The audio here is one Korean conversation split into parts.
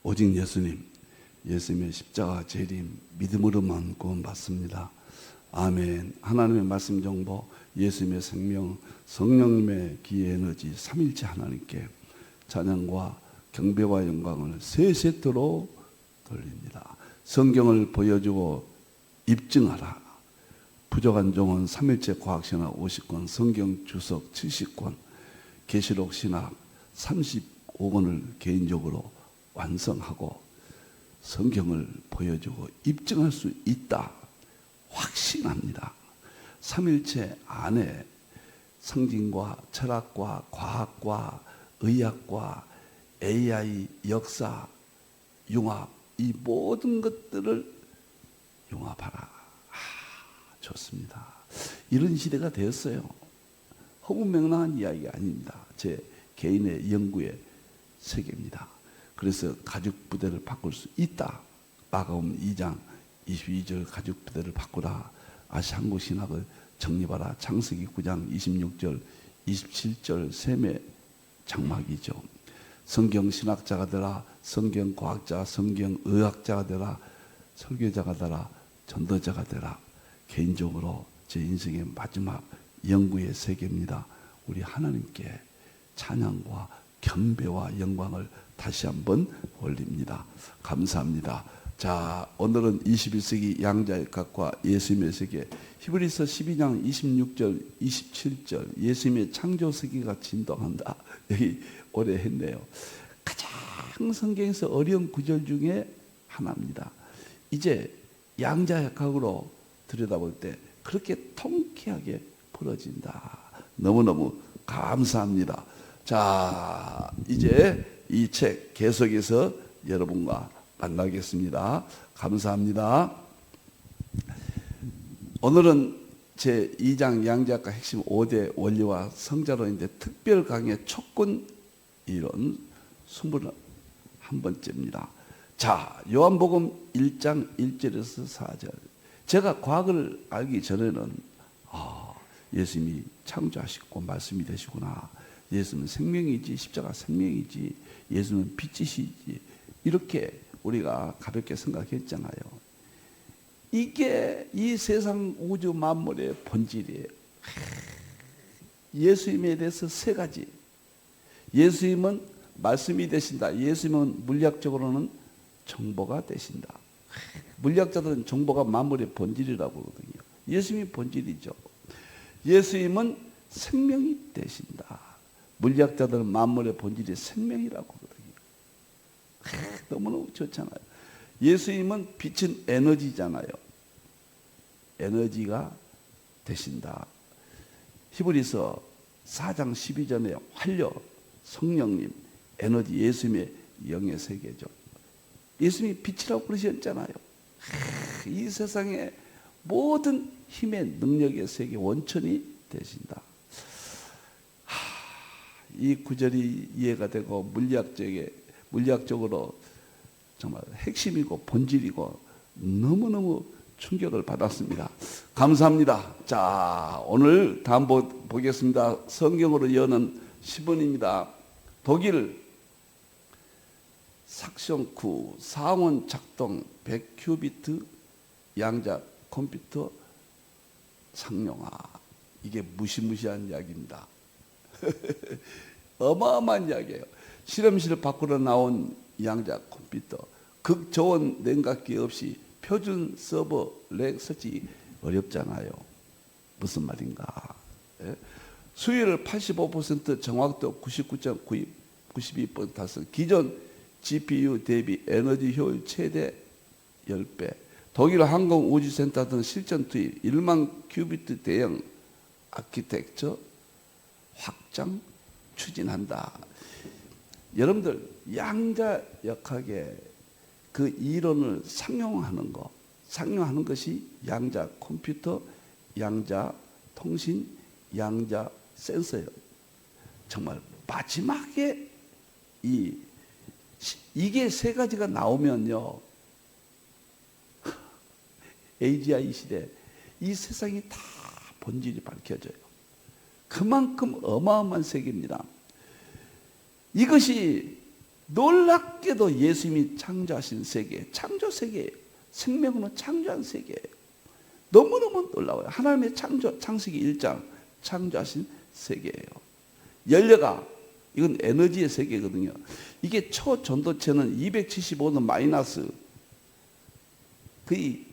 오직 예수님의 십자가 재림 믿음으로만 구원받습니다. 아멘. 하나님의 말씀 정보, 예수님의 생명, 성령님의 기의 에너지, 삼일체 하나님께 찬양과 경배와 영광을 세 세트로 돌립니다. 성경을 보여주고 입증하라. 부족한 종은 삼일체 과학신학 50권, 성경 주석 70권, 계시록 신학 35권을 개인적으로 완성하고 성경을 보여주고 입증할 수 있다. 확신합니다. 삼일체 안에 성진과 철학과 과학과 의학과 AI, 역사, 융합, 이 모든 것들을 융합하라. 좋습니다. 이런 시대가 되었어요. 허무맹랑한 이야기가 아닙니다. 제 개인의 연구의 세계입니다. 그래서 가죽 부대를 바꿀 수 있다. 마가복음 2장 22절 가죽 부대를 바꾸라. 아시한국신학을 정립하라. 창세기 9장 26절 27절 셈의 장막이죠. 성경 신학자가 되라. 성경 과학자, 성경 의학자가 되라. 설교자가 되라. 전도자가 되라. 개인적으로 제 인생의 마지막 연구의 세계입니다. 우리 하나님께 찬양과 경배와 영광을 다시 한번 올립니다. 감사합니다. 자, 오늘은 21세기 양자의 각과 예수님의 세계, 히브리서 12장 26절 27절 예수님의 창조세계가 진동한다. 여기 오래 했네요. 가장 성경에서 어려운 구절 중에 하나입니다. 이제 양자역학으로 들여다볼 때 그렇게 통쾌하게 풀어진다. 너무너무 감사합니다. 자, 이제 이 책 계속해서 여러분과 만나겠습니다. 감사합니다. 오늘은 제 2장 양자역학 핵심 5대 원리와 성자론인데 특별 강의 촉근 이론 21번째입니다. 자, 요한복음 1장 1절에서 4절. 제가 과학을 알기 전에는 예수님이 창조하시고 말씀이 되시구나. 예수는 생명이지, 십자가 생명이지, 예수는 빛이시지, 이렇게 우리가 가볍게 생각했잖아요. 이게 이 세상 우주 만물의 본질이에요. 예수님에 대해서 세 가지. 예수님은 말씀이 되신다. 예수님은 물리학적으로는 정보가 되신다. 물리학자들은 정보가 만물의 본질이라고 그러거든요. 예수님이 본질이죠. 예수님은 생명이 되신다. 물리학자들은 만물의 본질이 생명이라고 그러거든요. 너무너무 좋잖아요. 예수님은 빛은 에너지잖아요. 에너지가 되신다. 히브리서 4장 12절에 활력, 성령님, 에너지, 예수님의 영의 세계죠. 예수님이 빛이라고 그러셨잖아요. 이 세상의 모든 힘의 능력의 세계 원천이 되신다. 이 구절이 이해가 되고 물리학적으로 정말 핵심이고 본질이고 너무너무 충격을 받았습니다. 감사합니다. 자, 오늘 다음 보겠습니다. 성경으로 여는 10원입니다. 독일 삭션쿠 상온 작동 100큐비트 양자 컴퓨터 상용화. 이게 무시무시한 이야기입니다. 어마어마한 이야기예요. 실험실 밖으로 나온 양자 컴퓨터, 극저온 냉각기 없이 표준 서버 렉 설치 어렵잖아요. 무슨 말인가? 예? 수율을 85%, 정확도 99.92% 달성. 기존 GPU 대비 에너지 효율 최대 10배. 독일 항공우주센터 등 실전 투입 1만 큐비트 대형 아키텍처 확장 추진한다. 여러분들 양자역학의 그 이론을 상용하는 것이 양자 컴퓨터, 양자 통신, 양자 센서예요. 정말 마지막에 이게 세 가지가 나오면요, AGI 시대 이 세상이 다 본질이 밝혀져요. 그만큼 어마어마한 세계입니다. 이것이 놀랍게도 예수님이 창조하신 세계, 창조 세계예요. 생명으로 창조한 세계예요. 너무너무 놀라워요. 하나님의 창세기 1장 창조하신 세계예요. 연료가 이건 에너지의 세계거든요. 이게 초전도체는 275도 마이너스 거의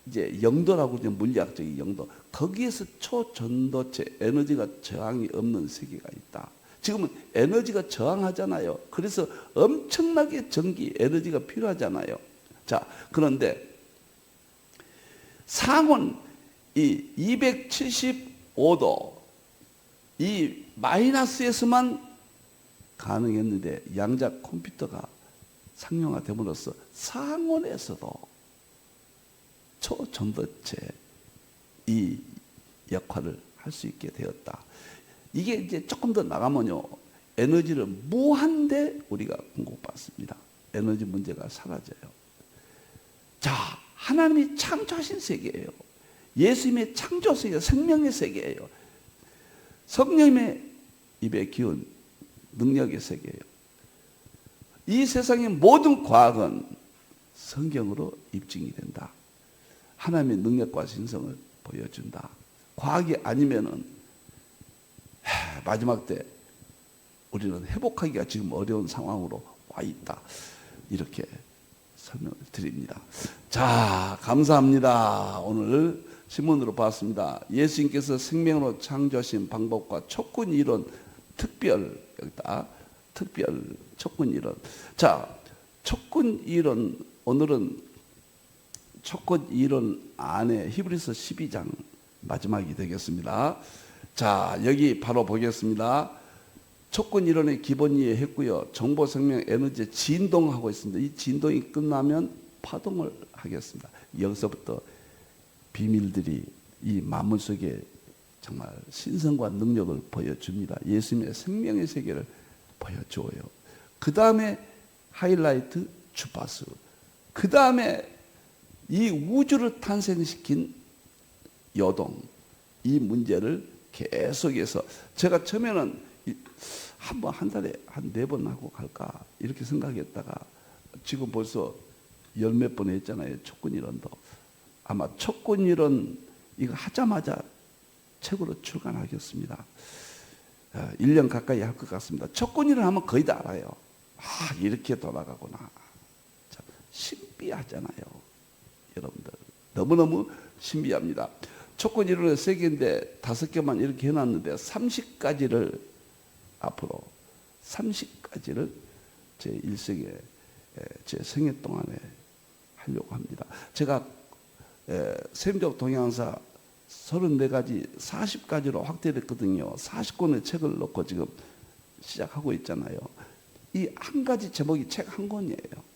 이제 영도라고 하죠. 물리학적인 영도. 거기에서 초전도체 에너지가 저항이 없는 세계가 있다. 지금은 에너지가 저항하잖아요. 그래서 엄청나게 전기 에너지가 필요하잖아요. 자, 그런데 상온 이 275도 이 마이너스에서만 가능했는데 양자 컴퓨터가 상용화됨으로써 상온에서도 초전도체 이 역할을 할 수 있게 되었다. 이게 이제 조금 더 나가면요, 에너지를 무한대 우리가 공급받습니다. 에너지 문제가 사라져요. 자, 하나님이 창조하신 세계예요. 예수님의 창조 세계, 생명의 세계예요. 성령님의 입에 기운 능력의 세계예요. 이 세상의 모든 과학은 성경으로 입증이 된다. 하나님의 능력과 신성을 보여준다. 과학이 아니면은 마지막 때 우리는 회복하기가 지금 어려운 상황으로 와 있다. 이렇게 설명을 드립니다. 자, 감사합니다. 오늘 신문으로 봤습니다. 예수님께서 생명으로 창조하신 방법과 촉군 이론 특별, 여기다 특별 촉군 이론. 자, 촉군 이론, 오늘은 촉군 이론 안에 히브리서 12장 마지막이 되겠습니다. 자, 여기 바로 보겠습니다. 촉군 이론의 기본 이해했고요. 정보, 생명, 에너지 진동하고 있습니다. 이 진동이 끝나면 파동을 하겠습니다. 여기서부터 비밀들이 이 만물 속에 정말 신성과 능력을 보여줍니다. 예수님의 생명의 세계를 보여줘요. 그 다음에 하이라이트 주파수. 그 다음에 이 우주를 탄생시킨 요동. 이 문제를 계속해서 제가 처음에는 한 달에 한 4번 하고 갈까 이렇게 생각했다가 지금 벌써 10몇 번 했잖아요. 촉군이론도. 아마 촉군이론 이거 하자마자 책으로 출간하겠습니다. 1년 가까이 할 것 같습니다. 촉군이론 하면 거의 다 알아요. 아, 이렇게 돌아가구나. 참 신비하잖아요. 여러분들 너무너무 신비합니다. 촉군이론의 3개인데 5개만 이렇게 해놨는데 30가지를 앞으로 30가지를 제 일생에 제 생애 동안에 하려고 합니다. 제가 세임족 동향사 34가지 40가지로 확대됐거든요. 40권의 책을 놓고 지금 시작하고 있잖아요. 이 한 가지 제목이 책 한 권이에요.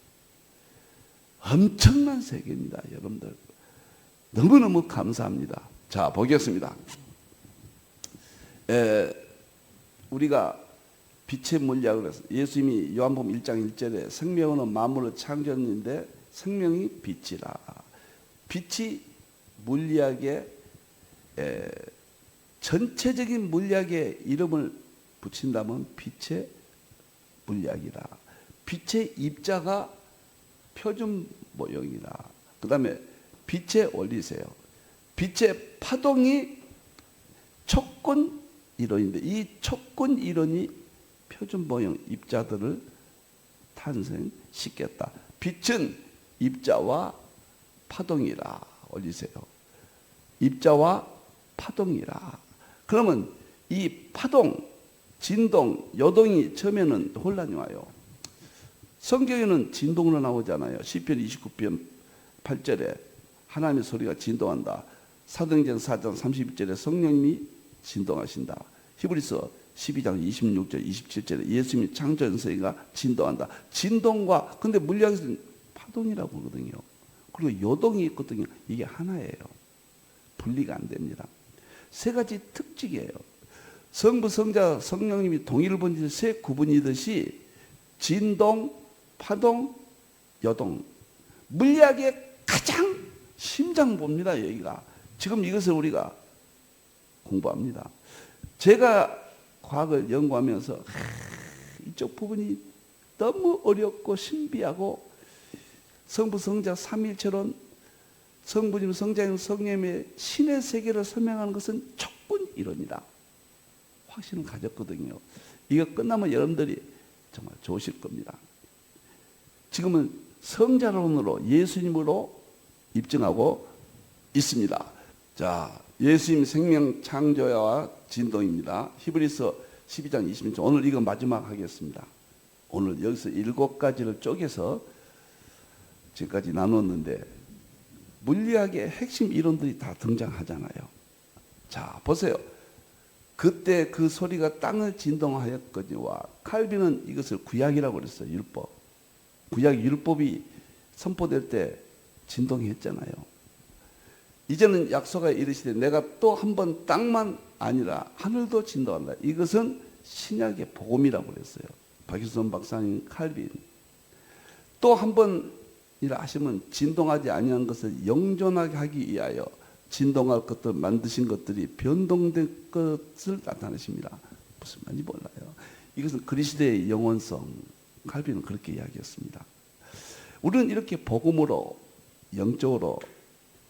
엄청난 세계입니다. 여러분들 너무너무 감사합니다. 자, 보겠습니다. 우리가 빛의 물리학을 해서 예수님이 요한복음 1장 1절에 생명은 만물을 창조했는데 생명이 빛이라. 빛이 물리학의 전체적인 물리학의 이름을 붙인다면 빛의 물리학이라. 빛의 입자가 표준 모형이라. 그 다음에 빛의 원리세요. 빛의 파동이 촉군 이론인데 이 촉군 이론이 표준 모형 입자들을 탄생시켰다. 빛은 입자와 파동이라. 올리세요. 입자와 파동이라. 그러면 이 파동, 진동, 요동이 처음에는 혼란이 와요. 성경에는 진동으로 나오잖아요. 시편 29편 8절에 하나님의 소리가 진동한다. 사도행전 4장 31절에 성령님이 진동하신다. 히브리서 12장 26절 27절에 예수님이 창조 연세가 진동한다. 진동과 근데 물리학에서는 파동이라고 하거든요. 그리고 요동이 있거든요. 이게 하나예요. 분리가 안 됩니다. 3가지 특징이에요. 성부, 성자, 성령님이 동일을 본질 3 구분이듯이 진동, 파동, 요동. 물리학의 가장 심장부입니다. 여기가. 지금 이것을 우리가 공부합니다. 제가 과학을 연구하면서 이쪽 부분이 너무 어렵고 신비하고 성부, 성자, 삼위일체론, 성부님, 성자님, 성령의 신의 세계를 설명하는 것은 촉군 이론이다. 확신을 가졌거든요. 이거 끝나면 여러분들이 정말 좋으실 겁니다. 지금은 성자론으로 예수님으로 입증하고 있습니다. 자, 예수님 생명 창조와 진동입니다. 히브리서 12장 26절. 오늘 이거 마지막 하겠습니다. 오늘 여기서 7가지를 쪼개서 지금까지 나눴는데 물리학의 핵심 이론들이 다 등장하잖아요. 자, 보세요. 그때 그 소리가 땅을 진동하였거니와 칼빈은 이것을 구약이라고 그랬어요. 율법. 구약 율법이 선포될 때 진동했잖아요. 이제는 약속하여 이르시되 내가 또 한 번 땅만 아니라 하늘도 진동한다. 이것은 신약의 복음이라고 그랬어요. 박일선 박사님, 칼빈. 또 한 번이라 하시면 진동하지 아니한 것을 영존하게 하기 위하여 진동할 것들 만드신 것들이 변동된 것을 나타내십니다. 무슨 말인지 몰라요. 이것은 그리스도의 영원성. 칼빈은 그렇게 이야기했습니다. 우리는 이렇게 복음으로 영적으로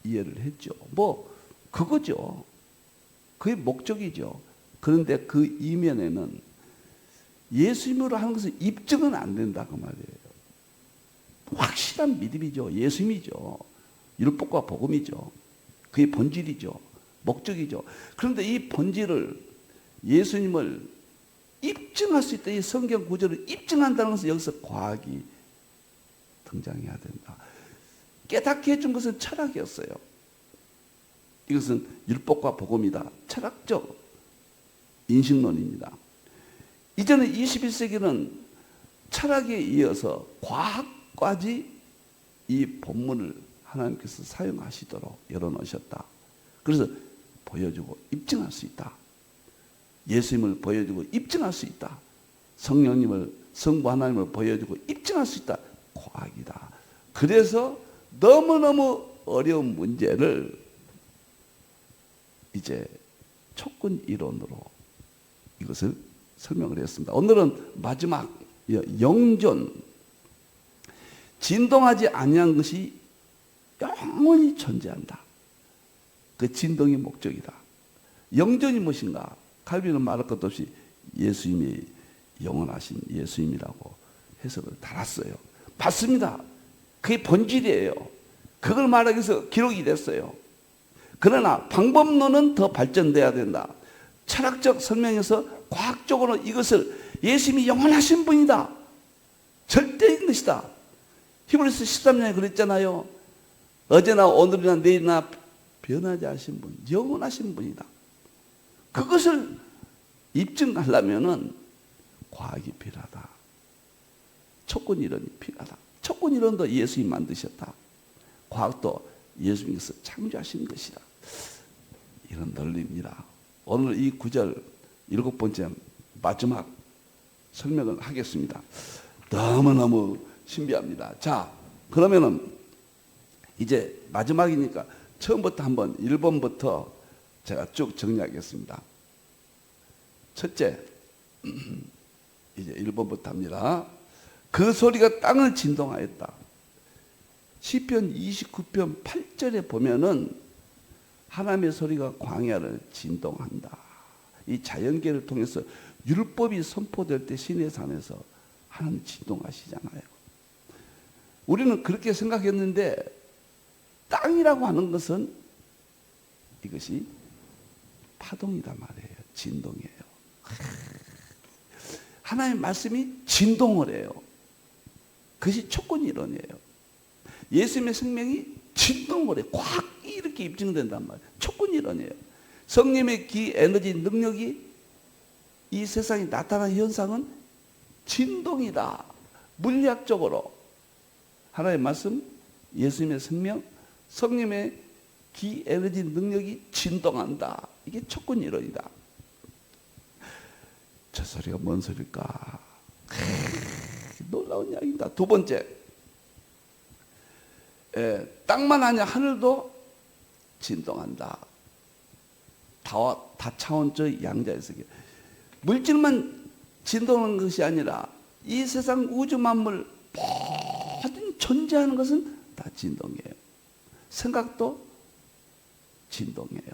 이해를 했죠. 뭐 그거죠. 그게 목적이죠. 그런데 그 이면에는 예수님으로 하는 것은 입증은 안 된다 그 말이에요. 확실한 믿음이죠. 예수님이죠. 율법과 복음이죠. 그게 본질이죠. 목적이죠. 그런데 이 본질을 예수님을 입증할 수 있다. 이 성경 구절을 입증한다는 것은 여기서 과학이 등장해야 된다. 깨닫게 해준 것은 철학이었어요. 이것은 율법과 복음이다. 철학적 인식론입니다. 이제는 21세기는 철학에 이어서 과학까지 이 본문을 하나님께서 사용하시도록 열어놓으셨다. 그래서 보여주고 입증할 수 있다. 예수님을 보여주고 입증할 수 있다. 성령님을, 성부 하나님을 보여주고 입증할 수 있다. 과학이다. 그래서 너무너무 어려운 문제를 이제 촉군 이론으로 이것을 설명을 했습니다. 오늘은 마지막 영존, 진동하지 아니한 것이 영원히 존재한다. 그 진동이 목적이다. 영존이 무엇인가? 칼빈은 말할 것도 없이 예수님이 영원하신 예수님이라고 해석을 달았어요. 맞습니다. 그게 본질이에요. 그걸 말하기 위해서 기록이 됐어요. 그러나 방법론은 더 발전돼야 된다. 철학적 설명에서 과학적으로 이것을 예수님이 영원하신 분이다. 절대인 것이다. 히브리서 13장에 그랬잖아요. 어제나 오늘이나 내일이나 변하지 않으신 분, 영원하신 분이다. 그것을 입증하려면은 과학이 필요하다. 촉군 이론이 필요하다. 촉군 이론도 예수님이 만드셨다. 과학도 예수님께서 창조하신 것이다. 이런 논리입니다. 오늘 이 구절 7번째 마지막 설명을 하겠습니다. 너무너무 신비합니다. 자, 그러면은 이제 마지막이니까 처음부터 한번 1번부터 제가 쭉 정리하겠습니다. 첫째, 이제 1번부터 합니다. 그 소리가 땅을 진동하였다. 시편 29편 8절에 보면은 하나님의 소리가 광야를 진동한다. 이 자연계를 통해서 율법이 선포될 때 시내 산에서 하나님 진동하시잖아요. 우리는 그렇게 생각했는데 땅이라고 하는 것은 이것이 파동이다 말이에요. 진동이에요. 하나님의 말씀이 진동을 해요. 그것이 촉군 이론이에요. 예수님의 생명이 진동을 해요. 과학이 이렇게 입증된단 말이에요. 촉군 이론이에요. 성령의 기, 에너지, 능력이 이 세상에 나타나는 현상은 진동이다. 물리학적으로 하나님의 말씀, 예수님의 생명, 성령의 기, 에너지, 능력이 진동한다. 이게 촉군 이론이다. 저 소리가 뭔 소리일까? 놀라운 이야기입니다. 두 번째, 땅만 아니라 하늘도 진동한다. 다차원적 양자의 세계. 물질만 진동하는 것이 아니라 이 세상 우주 만물 모든 존재하는 것은 다 진동이에요. 생각도 진동이에요.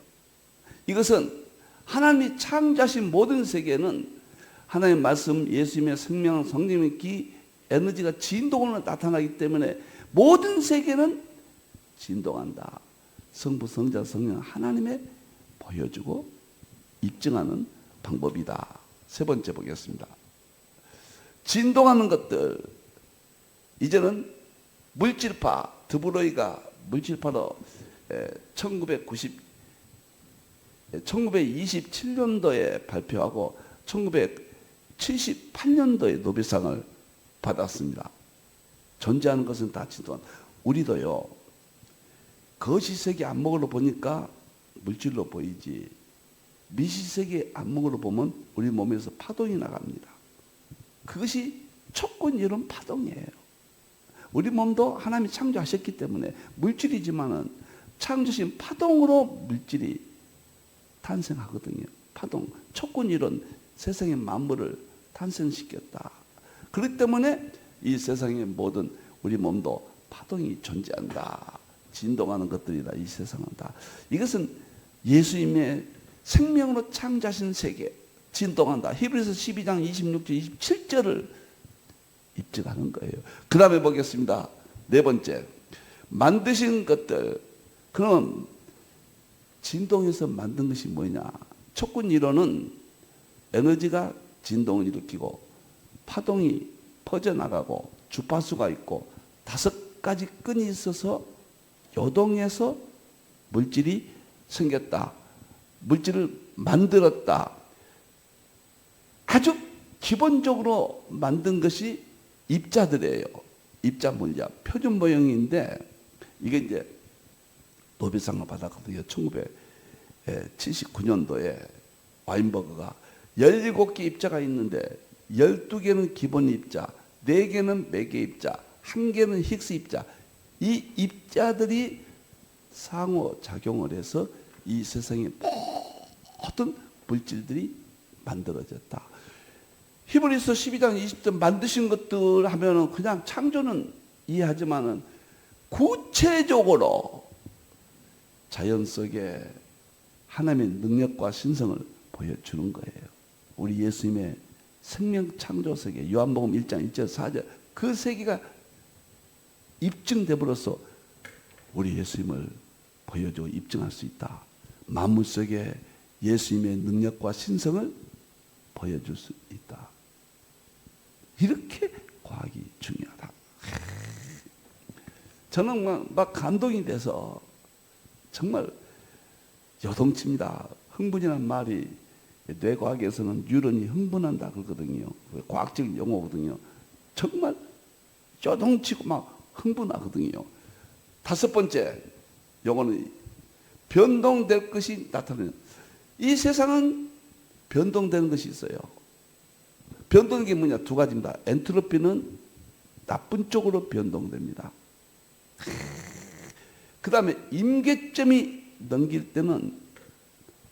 이것은 하나님이 창조하신 모든 세계는 하나님의 말씀, 예수님의 생명, 성령의 기, 에너지가 진동으로 나타나기 때문에 모든 세계는 진동한다. 성부, 성자, 성령 하나님의 보여주고 입증하는 방법이다. 세 번째 보겠습니다. 진동하는 것들, 이제는 물질파, 드브로이가 물질파로 1927년도에 발표하고 1978년도에 노벨상을 받았습니다. 존재하는 것은 다 진동한다. 우리도요, 거시세계 안목으로 보니까 물질로 보이지, 미시세계 안목으로 보면 우리 몸에서 파동이 나갑니다. 그것이 촉근이론 파동이에요. 우리 몸도 하나님이 창조하셨기 때문에 물질이지만은 창조신 파동으로 물질이 탄생하거든요. 파동, 촉근이론, 세상의 만물을 탄생시켰다. 그렇기 때문에 이 세상의 모든 우리 몸도 파동이 존재한다. 진동하는 것들이다. 이 세상은 다. 이것은 예수님의 생명으로 창조하신 세계, 진동한다. 히브리서 12장 26절 27절을 입증하는 거예요. 그 다음에 보겠습니다. 네 번째, 만드신 것들. 그럼 진동해서 만든 것이 뭐냐? 촉근 이론은 에너지가 진동을 일으키고 파동이 퍼져나가고 주파수가 있고 5가지 끈이 있어서 요동해서 물질이 생겼다. 물질을 만들었다. 아주 기본적으로 만든 것이 입자들이에요. 입자 물리학, 표준 모형인데 이게 이제 노벨상을 받았거든요. 1979년도에 와인버그가 17개 입자가 있는데 12개는 기본 입자, 4개는 매개 입자, 1개는 힉스 입자. 이 입자들이 상호작용을 해서 이 세상의 모든 물질들이 만들어졌다. 히브리서 12장 20절 만드신 것들 하면은 그냥 창조는 이해하지만은 구체적으로 자연 속에 하나님의 능력과 신성을 보여주는 거예요. 우리 예수님의 생명 창조 세계, 요한복음 1장 1절 4절 그 세계가 입증되므로써 우리 예수님을 보여주고 입증할 수 있다. 만물 속에 예수님의 능력과 신성을 보여줄 수 있다. 이렇게 과학이 중요하다. 저는 막 감동이 돼서 정말 요동칩니다. 흥분이라는 말이 뇌과학에서는 뉴런이 흥분한다 그러거든요. 과학적인 용어거든요. 정말 요동치고 막 흥분하거든요. 5번째 용어는 변동될 것이 나타나는. 이 세상은 변동되는 것이 있어요. 변동된 게 뭐냐? 2가지입니다. 엔트로피는 나쁜 쪽으로 변동됩니다. 그 다음에 임계점이 넘길 때는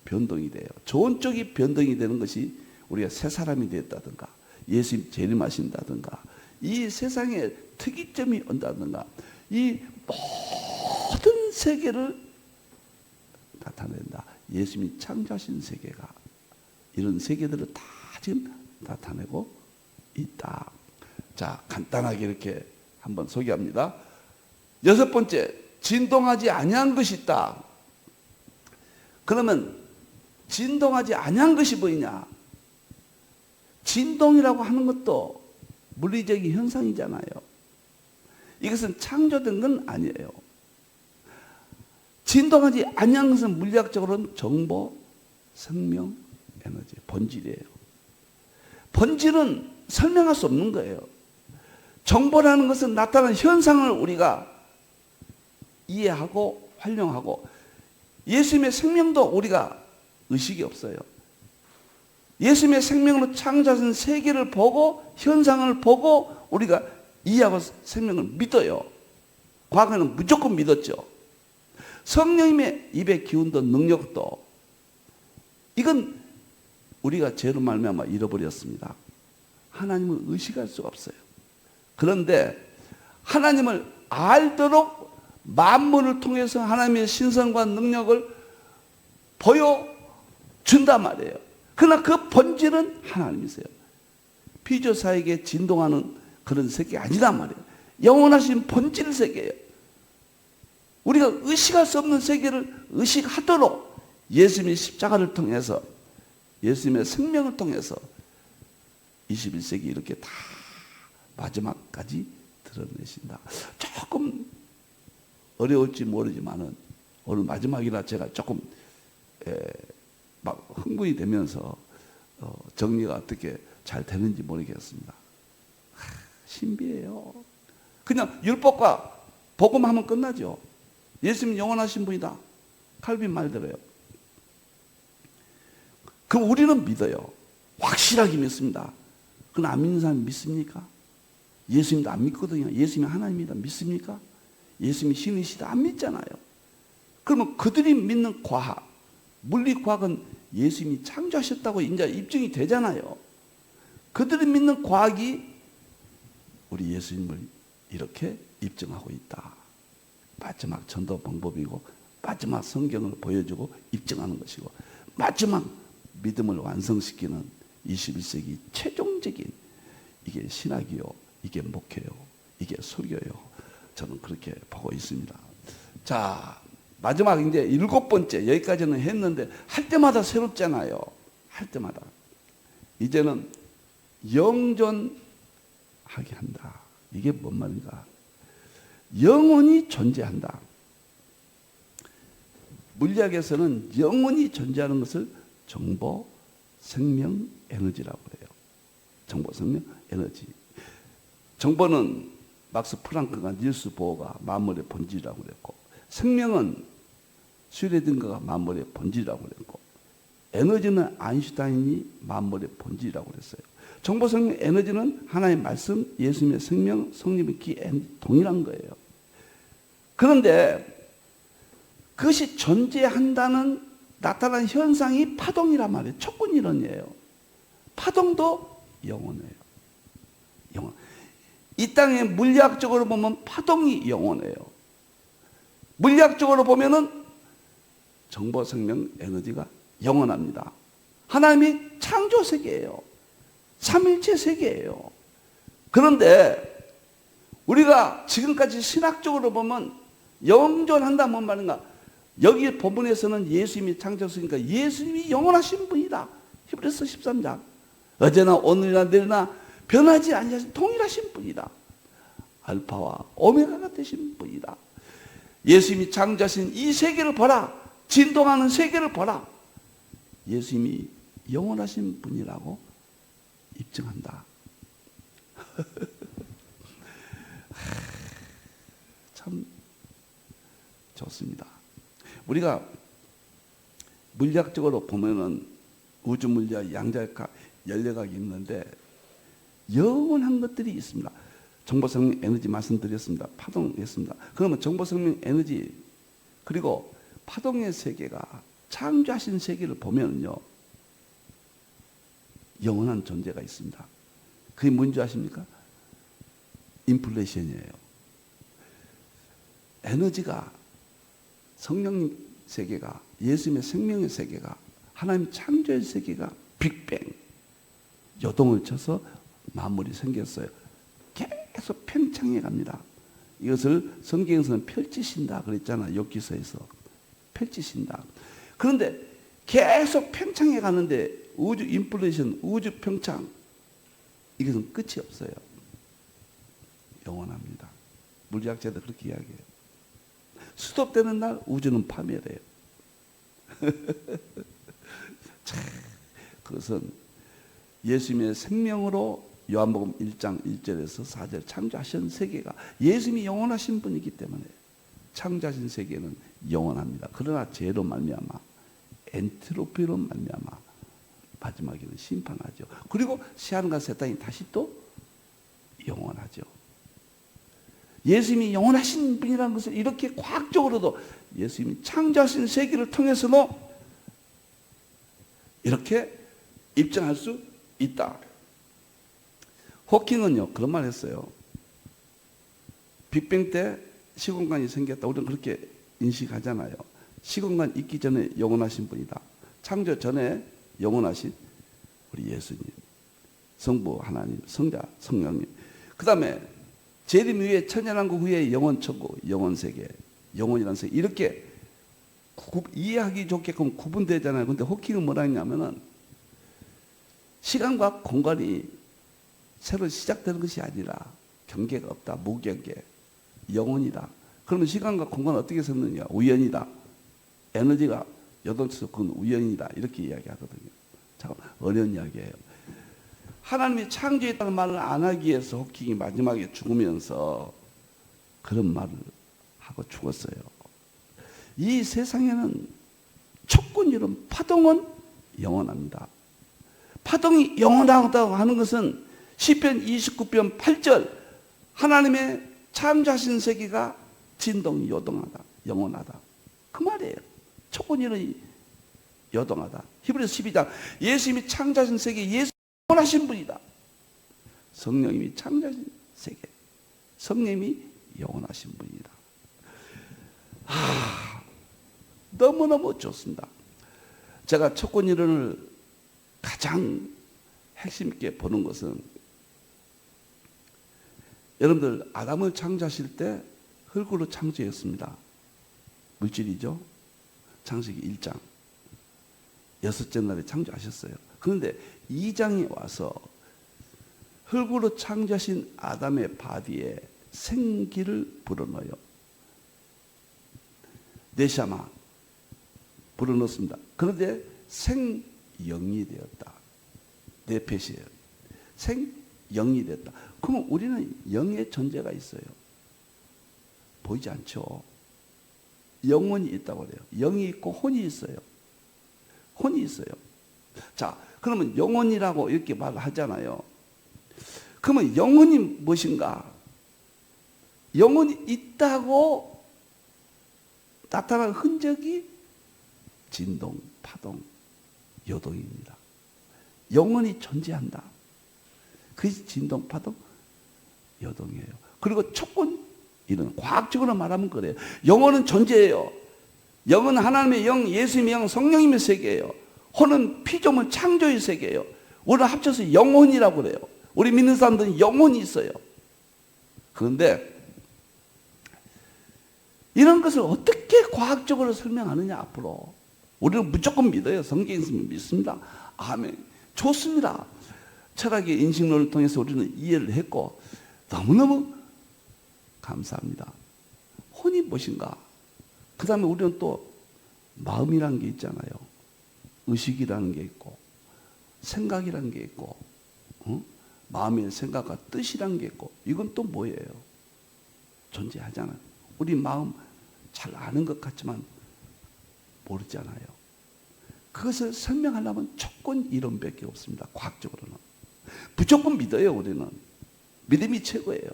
변동이 돼요. 좋은 쪽이 변동이 되는 것이 우리가 새 사람이 됐다든가 예수님 재림하신다든가 이 세상에 특이점이 온다든가 이 모든 세계를 나타낸다. 예수님이 창조하신 세계가 이런 세계들을 다 지금 나타내고 있다. 자, 간단하게 이렇게 한번 소개합니다. 6번째, 진동하지 아니한 것이 있다. 그러면 진동하지 아니한 것이 뭐냐? 진동이라고 하는 것도 물리적인 현상이잖아요. 이것은 창조된 건 아니에요. 진동하지 아니한 것은 물리학적으로는 정보, 생명, 에너지, 본질이에요. 본질은 설명할 수 없는 거예요. 정보라는 것은 나타나는 현상을 우리가 이해하고 활용하고 예수님의 생명도 우리가 의식이 없어요. 예수님의 생명으로 창조하신 세계를 보고 현상을 보고 우리가 이해하고 생명을 믿어요. 과거에는 무조건 믿었죠. 성령님의 입의 기운도 능력도 이건 우리가 죄로 말미암아 잃어버렸습니다. 하나님을 의식할 수가 없어요. 그런데 하나님을 알도록 만물을 통해서 하나님의 신성과 능력을 보여준단 말이에요. 그러나 그 본질은 하나님이세요. 피조사에게 진동하는 그런 세계가 아니란 말이에요. 영원하신 본질 세계예요. 우리가 의식할 수 없는 세계를 의식하도록 예수님의 십자가를 통해서, 예수님의 생명을 통해서 21세기 이렇게 다 마지막까지 드러내신다. 조금 어려울지 모르지만은 오늘 마지막이라 제가 조금 막 흥분이 되면서 정리가 어떻게 잘 되는지 모르겠습니다. 신비해요. 그냥 율법과 복음하면 끝나죠. 예수님 영원하신 분이다. 칼빈 말대로요. 그럼 우리는 믿어요. 확실하게 믿습니다. 그건 안 믿는 사람이 믿습니까? 예수님도 안 믿거든요. 예수님이 하나님이다 믿습니까? 예수님이 신이시다 안 믿잖아요. 그러면 그들이 믿는 과학, 물리과학은 예수님이 창조하셨다고 이제 입증이 되잖아요. 그들이 믿는 과학이 우리 예수님을 이렇게 입증하고 있다. 마지막 전도 방법이고 마지막 성경을 보여주고 입증하는 것이고 마지막 믿음을 완성시키는 21세기 최종적인 이게 신학이요, 이게 목회요, 이게 설교요. 저는 그렇게 보고 있습니다. 자, 마지막 이제 7번째 여기까지는 했는데 할 때마다 새롭잖아요. 할 때마다 이제는 영존하게 한다. 이게 뭔 말인가? 영원히 존재한다. 물리학에서는 영원히 존재하는 것을 정보, 생명, 에너지라고 해요. 정보, 생명, 에너지. 정보는 막스 프랑크가 닐스 보어가 만물의 본질이라고 그랬고, 생명은 슈레딩거가 만물의 본질이라고 그랬고, 에너지는 아인슈타인이 만물의 본질이라고 그랬어요. 정보, 생명, 에너지는 하나의 말씀, 예수님의 생명, 성령의 기, 동일한 거예요. 그런데 그것이 존재한다는 나타나는 현상이 파동이란 말이에요. 촉근이론이에요. 파동도 영원해요. 영원. 이 땅에 물리학적으로 보면 파동이 영원해요. 물리학적으로 보면은 정보, 생명, 에너지가 영원합니다. 하나님이 창조 세계예요. 삼일체 세계예요. 그런데 우리가 지금까지 신학적으로 보면 영존한다 뭔 말인가? 여기 본문에서는 예수님이 창조했으니까 예수님이 영원하신 분이다. 히브리서 13장. 어제나 오늘이나 내일이나 변하지 아니하신 동일하신 분이다. 알파와 오메가가 되신 분이다. 예수님이 창조하신 이 세계를 보라. 진동하는 세계를 보라. 예수님이 영원하신 분이라고 입증한다. 참 좋습니다. 우리가 물리학적으로 보면은 우주 물리학, 양자역학, 연력학이 있는데 영원한 것들이 있습니다. 정보생명 에너지 말씀드렸습니다. 파동했습니다. 그러면 정보생명 에너지 그리고 파동의 세계가 창조하신 세계를 보면요 영원한 존재가 있습니다. 그게 뭔지 아십니까? 인플레이션이에요. 에너지가 성령님 세계가 예수님의 생명의 세계가 하나님 창조의 세계가 빅뱅 요동을 쳐서 만물이 생겼어요. 계속 팽창해 갑니다. 이것을 성경에서는 펼치신다 그랬잖아요. 욥기서에서 펼치신다. 그런데 계속 팽창해 가는데 우주 인플레이션, 우주 평창 이것은 끝이 없어요. 영원합니다. 물리학자도 그렇게 이야기해요. 스톱되는 날 우주는 파멸해요. 그것은 예수님의 생명으로 요한복음 1장 1절에서 4절 창조하신 세계가 예수님이 영원하신 분이기 때문에 창조하신 세계는 영원합니다. 그러나 죄로 말미암아 엔트로피로 말미암아 마지막에는 심판하죠. 그리고 새하늘과 새 땅이 다시 또 영원하죠. 예수님이 영원하신 분이라는 것을 이렇게 과학적으로도 예수님이 창조하신 세계를 통해서도 이렇게 입증할 수 있다. 호킹은요 그런 말 했어요. 빅뱅 때 시공간이 생겼다. 우리는 그렇게 인식하잖아요. 시공간 있기 전에 영원하신 분이다. 창조 전에 영원하신 우리 예수님, 성부 하나님, 성자 성령님. 그 다음에 재림 후에 천연왕국 후에 영원 천국, 영원 세계, 영원이라는 세계 이렇게 이해하기 좋게끔 구분되잖아요. 근데 호킹은 뭐라 했냐면은 시간과 공간이 새로 시작되는 것이 아니라 경계가 없다. 무경계. 영원이다. 그러면 시간과 공간은 어떻게 섰느냐? 우연이다. 에너지가 여동쳐서 그건 우연이다. 이렇게 이야기하거든요. 잠깐 어려운 이야기예요. 하나님이 창조했다는 말을 안 하기 위해서 호킹이 마지막에 죽으면서 그런 말을 하고 죽었어요. 이 세상에는 촉군 이름 파동은 영원합니다. 파동이 영원하다고 하는 것은 시편 29편 8절 하나님의 창조하신 세계가 진동 요동하다 영원하다 그 말이에요. 촉군 이름이 요동하다. 히브리서 12장 예수님이 창조하신 세계 예수 영원하신 분이다. 성령님이 창조하신 세계 성령님이 영원하신 분이다. 너무너무 좋습니다. 제가 촉군 이론을 가장 핵심 있게 보는 것은 여러분들 아담을 창조하실 때 흙으로 창조했습니다. 물질이죠. 창세기 1장 6째 날에 창조하셨어요. 그런데 2장에 와서 흙으로 창조하신 아담의 바디에 생기를 불어넣어요. 네샤마 불어넣습니다. 그런데 생영이 되었다. 네페시예요. 생영이 됐다. 그러면 우리는 영의 존재가 있어요. 보이지 않죠. 영혼이 있다고 그래요. 영이 있고 혼이 있어요. 혼이 있어요. 자, 그러면 영혼이라고 이렇게 말을 하잖아요. 그러면 영혼이 무엇인가? 영혼이 있다고 나타난 흔적이 진동, 파동, 요동입니다. 영혼이 존재한다. 그것이 진동, 파동, 요동이에요. 그리고 촉군, 이런 과학적으로 말하면 그래요. 영혼은 존재해요. 영은 하나님의 영, 예수님의 영, 성령님의 세계예요. 혼은 피조물 창조의 세계예요. 우리는 합쳐서 영혼이라고 그래요. 우리 믿는 사람들은 영혼이 있어요. 그런데 이런 것을 어떻게 과학적으로 설명하느냐 앞으로. 우리는 무조건 믿어요. 성경에 있으면 믿습니다. 아멘. 좋습니다. 철학의 인식론을 통해서 우리는 이해를 했고 너무너무 감사합니다. 혼이 무엇인가? 그 다음에 우리는 또 마음이라는 게 있잖아요. 의식이라는 게 있고 생각이라는 게 있고 마음의 생각과 뜻이라는 게 있고 이건 또 뭐예요? 존재하잖아요. 우리 마음 잘 아는 것 같지만 모르잖아요. 그것을 설명하려면 촉군 이론밖에 없습니다. 과학적으로는. 무조건 믿어요. 우리는. 믿음이 최고예요.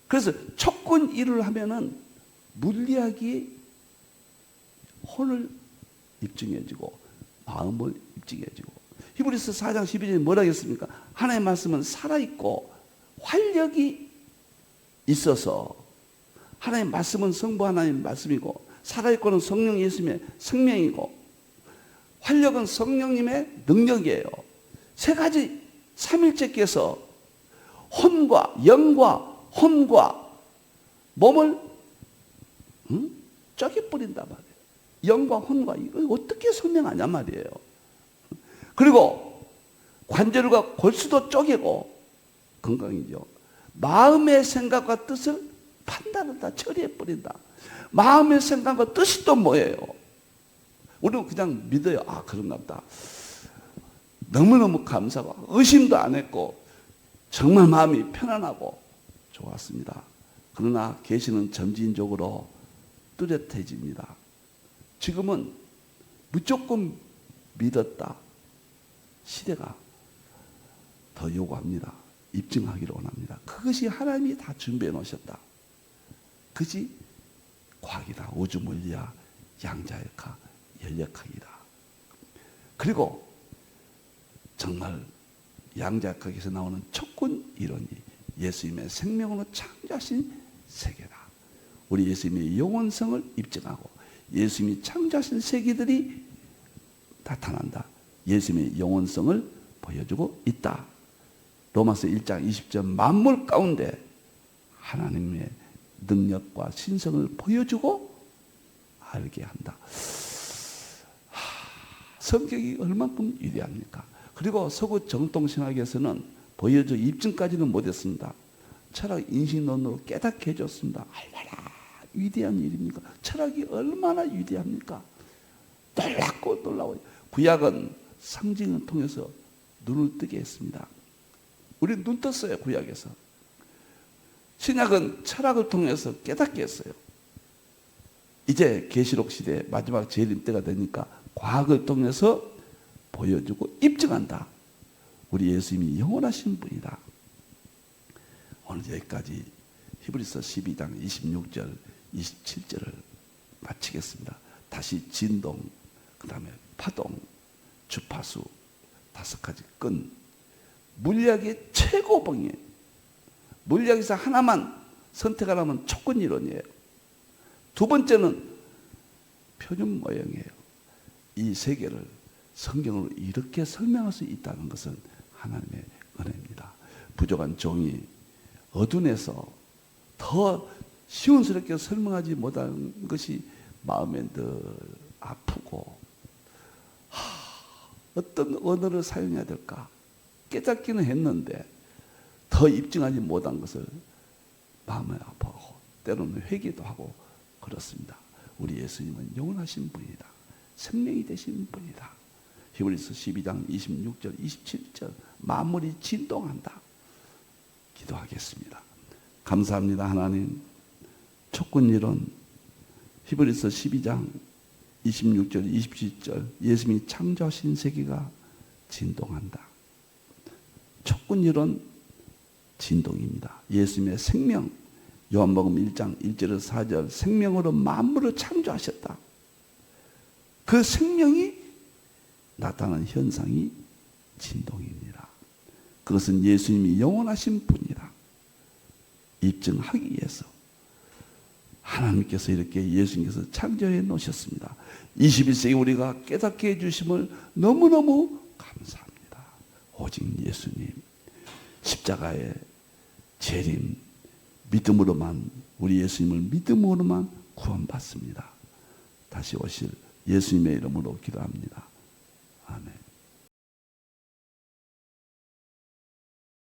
그래서 촉군 이론을 하면은 물리학이 혼을 입증해주고 마음을 입증해주고 히브리서 4장 12절에 뭐라 했습니까? 하나님의 말씀은 살아있고 활력이 있어서 하나님의 말씀은 성부 하나님의 말씀이고 살아있고는 성령 예수님의 생명이고 활력은 성령님의 능력이에요. 세 가지 삼일체께서 혼과 영과 혼과 몸을 쪼개 뿌린단 말이에요. 영과 혼과 이걸 어떻게 설명하냐 말이에요. 그리고 관절과 골수도 쪼개고 건강이죠. 마음의 생각과 뜻을 판단을 다 처리해 버린다. 마음의 생각과 뜻이 또 뭐예요? 우리는 그냥 믿어요. 아, 그런가 보다. 너무너무 감사하고 의심도 안 했고 정말 마음이 편안하고 좋았습니다. 그러나 계시는 점진적으로 뚜렷해집니다. 지금은 무조건 믿었다. 시대가 더 요구합니다. 입증하기를 원합니다. 그것이 하나님이 다 준비해 놓으셨다. 그것이 과학이다. 우주 물리학, 양자역학, 연력학이다. 그리고 정말 양자역학에서 나오는 촉군 이론이 예수님의 생명으로 창조하신 세계다. 우리 예수님의 영원성을 입증하고 예수님이 창조하신 세계들이 나타난다. 예수님의 영원성을 보여주고 있다. 로마서 1장 20절 만물 가운데 하나님의 능력과 신성을 보여주고 알게 한다. 성경이 얼만큼 위대합니까? 그리고 서구 정통신학에서는 보여줘 입증까지는 못했습니다. 철학 인식론으로 깨닫게 해줬습니다. 얼마나 위대한 일입니까? 철학이 얼마나 위대합니까? 놀랍고 놀라워요. 구약은 상징을 통해서 눈을 뜨게 했습니다. 우리 눈 떴어요. 구약에서. 신약은 철학을 통해서 깨닫게 했어요. 이제 계시록 시대 마지막 재림 때가 되니까 과학을 통해서 보여주고 입증한다. 우리 예수님이 영원하신 분이다. 오늘 여기까지 히브리서 12장 26절 27절을 마치겠습니다. 다시 진동, 그 다음에 파동, 주파수, 5가지 끈. 물리학의 최고봉이에요. 물리학에서 하나만 선택하라면 촉근이론이에요. 두 번째는 표준 모형이에요. 이 세계를 성경으로 이렇게 설명할 수 있다는 것은 하나님의 은혜입니다. 부족한 종이 어둠에서 더 시원스럽게 설명하지 못하는 것이 마음에 늘 아프고 어떤 언어를 사용해야 될까 깨닫기는 했는데 더 입증하지 못한 것을 마음에 아파하고 때로는 회개도 하고 그렇습니다. 우리 예수님은 영원하신 분이다. 생명이 되신 분이다. 히브리서 12장 26절 27절 만물이 진동한다. 기도하겠습니다. 감사합니다. 하나님. 촉근이론 히브리서 12장 26절 27절 예수님이 창조하신 세계가 진동한다. 촉근이론 진동입니다. 예수님의 생명 요한복음 1장 1절에서 4절 생명으로 만물을 창조하셨다. 그 생명이 나타나는 현상이 진동입니다. 그것은 예수님이 영원하신 분이라 입증하기 위해서 하나님께서 이렇게 예수님께서 창조해 놓으셨습니다. 21세기 우리가 깨닫게 해주심을 너무너무 감사합니다. 오직 예수님 십자가의 재림 믿음으로만 우리 예수님을 믿음으로만 구원받습니다. 다시 오실 예수님의 이름으로 기도합니다. 아멘.